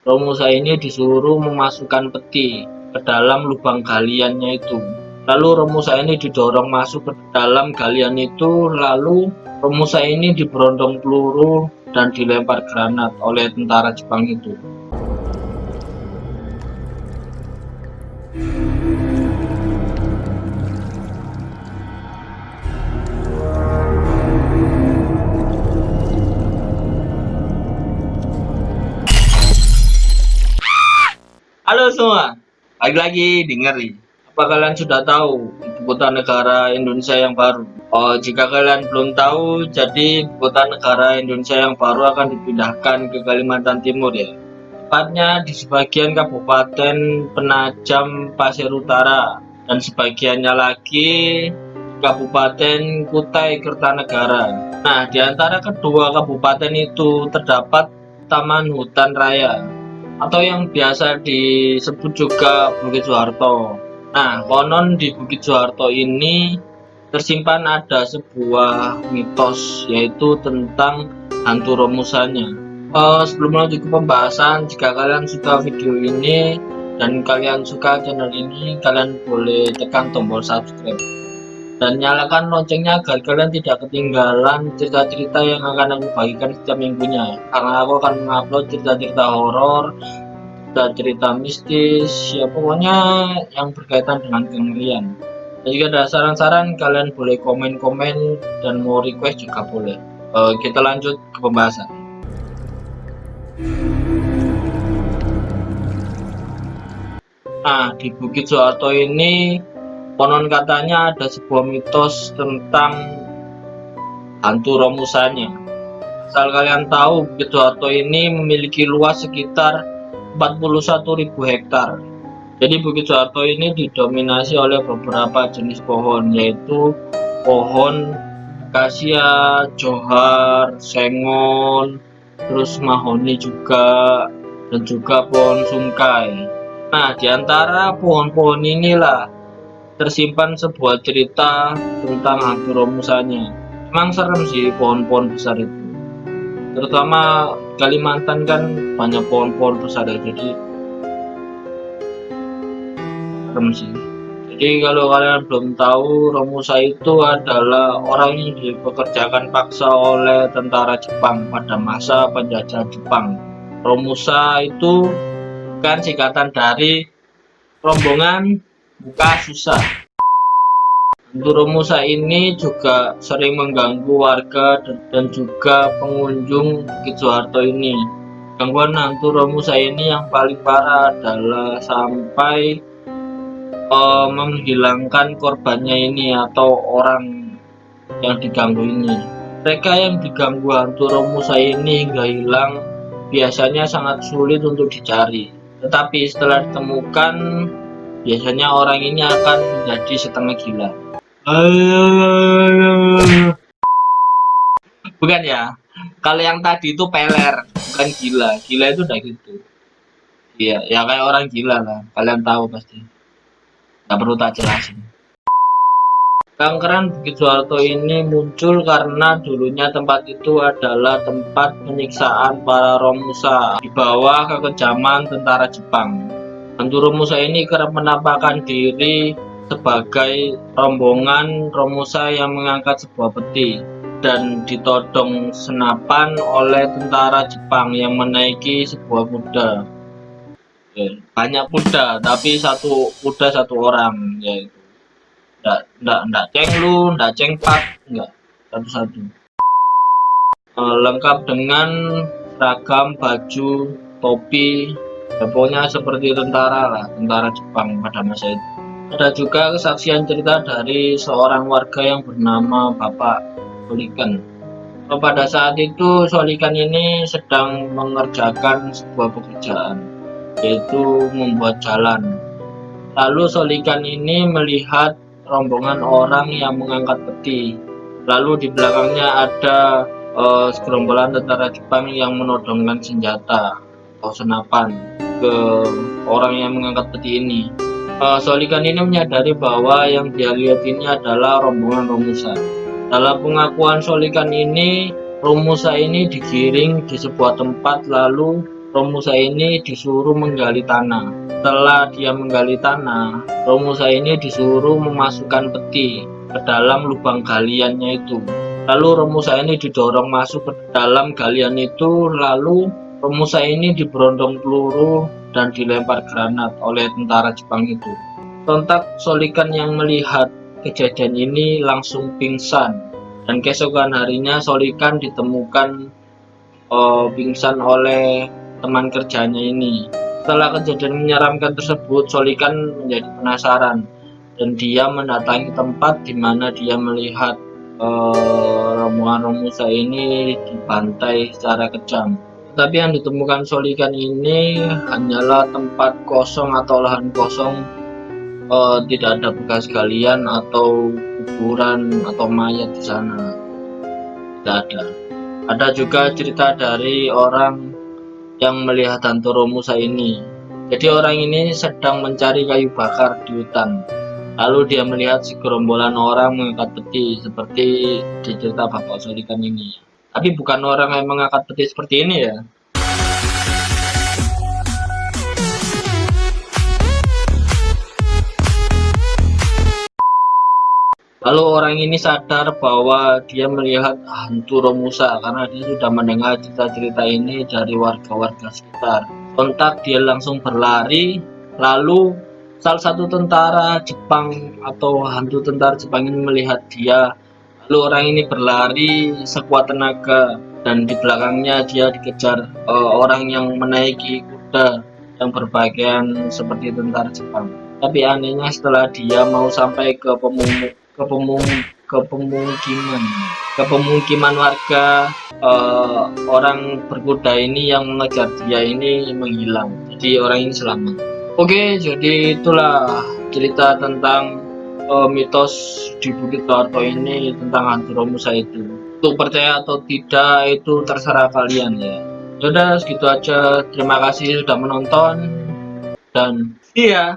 Romusa ini disuruh memasukkan peti ke dalam lubang galiannya itu. Lalu Romusa ini didorong masuk ke dalam galian itu, lalu Romusa ini diberondong peluru dan dilempar granat oleh tentara Jepang itu. Halo semua, lagi-lagi dengar nih. Apa kalian sudah tahu ibu kota negara Indonesia yang baru? Oh, jika kalian belum tahu, jadi ibu kota negara Indonesia yang baru akan dipindahkan ke Kalimantan Timur ya. Tepatnya di sebagian Kabupaten Penajam Pasir Utara dan sebagiannya lagi Kabupaten Kutai Kertanegara. Nah, di antara kedua kabupaten itu terdapat Taman Hutan Raya atau yang biasa disebut juga Bukit Soeharto. Nah, konon di Bukit Soeharto ini tersimpan ada sebuah mitos, yaitu tentang hantu Romusanya. Sebelum lanjut ke pembahasan, jika kalian suka video ini dan kalian suka channel ini, kalian boleh tekan tombol subscribe dan nyalakan loncengnya agar kalian tidak ketinggalan cerita-cerita yang akan aku bagikan setiap minggunya, karena aku akan mengupload cerita-cerita horor, cerita mistis, ya pokoknya yang berkaitan dengan kengerian. Dan jika ada saran-saran, kalian boleh komen-komen dan mau request juga boleh. Kita lanjut ke pembahasan. Nah, di Bukit Soeharto ini konon katanya ada sebuah mitos tentang hantu Romusanya. Asal kalian tahu, Bukit Soeharto ini memiliki luas sekitar 41.000 hektar. Jadi Bukit Soeharto ini didominasi oleh beberapa jenis pohon, yaitu pohon akasia, johar, sengon, terus mahoni juga, dan juga pohon sungkai. Nah, di antara pohon-pohon inilah tersimpan sebuah cerita tentang hantu Romusanya. Emang serem sih pohon-pohon besar itu. Terutama Kalimantan kan banyak pohon-pohon besar ya, jadi serem sih. Jadi kalau kalian belum tahu, Romusa itu adalah orang yang dipekerjakan paksa oleh tentara Jepang pada masa penjajahan Jepang. Romusa itu kan singkatan dari rombongan buka susah. Hantu Romusa ini juga sering mengganggu warga dan juga pengunjung Bukit Soeharto ini. Gangguan hantu Romusa ini yang paling parah adalah sampai menghilangkan korbannya ini atau orang yang diganggu ini. Mereka yang diganggu hantu Romusa ini hingga hilang biasanya sangat sulit untuk dicari. Tetapi setelah ditemukan, biasanya orang ini akan menjadi setengah gila. Bukan ya? Kalau yang tadi itu peler, bukan gila. Gila itu udah gitu. Iya, ya kayak orang gila lah. Kalian tahu pasti. Gak perlu tak jelasin. Gangkeran Bukit Soeharto ini muncul karena dulunya tempat itu adalah tempat penyiksaan para Romusa di bawah kekejaman tentara Jepang. Hantu Romusa ini kerap menampakkan diri sebagai rombongan Romusa yang mengangkat sebuah peti dan ditodong senapan oleh tentara Jepang yang menaiki sebuah kuda. Banyak kuda, tapi satu kuda satu orang, yaitu nggak cenglu, nggak cengpak, nggak satu-satu. Lengkap dengan seragam, baju, topi, ya pokoknya seperti tentara lah, tentara Jepang pada masa itu. Ada juga kesaksian cerita dari seorang warga yang bernama Bapak Solikan. Pada saat itu Solikan ini sedang mengerjakan sebuah pekerjaan, yaitu membuat jalan. Lalu Solikan ini melihat rombongan orang yang mengangkat peti. Lalu di belakangnya ada segerombolan tentara Jepang yang menodongkan senjata atau senapan ke orang yang mengangkat peti ini. Solikan ini menyadari bahwa yang dia lihat ini adalah rombongan Romusa. Dalam pengakuan Solikan ini, Romusa ini digiring di sebuah tempat lalu Romusa ini disuruh menggali tanah. Setelah dia menggali tanah, Romusa ini disuruh memasukkan peti ke dalam lubang galiannya itu. Lalu Romusa ini didorong masuk ke dalam galian itu, lalu Romusa ini diberondong peluru dan dilempar granat oleh tentara Jepang itu. Sontak Solikan yang melihat kejadian ini langsung pingsan, dan keesokan harinya Solikan ditemukan pingsan oleh teman kerjanya ini. Setelah kejadian menyeramkan tersebut, Solikan menjadi penasaran dan dia mendatangi tempat di mana dia melihat rombongan Romusa ini dibantai secara kejam. Tapi yang ditemukan Solikan ini hanyalah tempat kosong atau lahan kosong, tidak ada bekas galian atau kuburan atau mayat di sana. Tidak ada. Ada juga cerita dari orang yang melihat hantu Romusa ini. Jadi orang ini sedang mencari kayu bakar di hutan. Lalu dia melihat segerombolan orang mengangkat peti seperti di cerita Bapak Solikan ini. Tapi bukan orang yang mengangkat peti seperti ini ya. Lalu orang ini sadar bahwa dia melihat hantu Romusa karena dia sudah mendengar cerita-cerita ini dari warga-warga sekitar. Sontak dia langsung berlari, lalu salah satu tentara Jepang atau hantu tentara Jepang ini melihat dia. Lalu orang ini berlari sekuat tenaga dan di belakangnya dia dikejar orang yang menaiki kuda yang berpakaian seperti tentara Jepang. Tapi anehnya setelah dia mau sampai ke pemukiman warga, orang berkuda ini yang mengejar dia ini menghilang. Jadi orang ini selamat. Oke, jadi itulah cerita tentang mitos di Bukit Soeharto ini tentang hantu Romusa itu. Untuk percaya atau tidak itu terserah kalian ya. Yaudah segitu aja. Terima kasih sudah menonton dan see ya.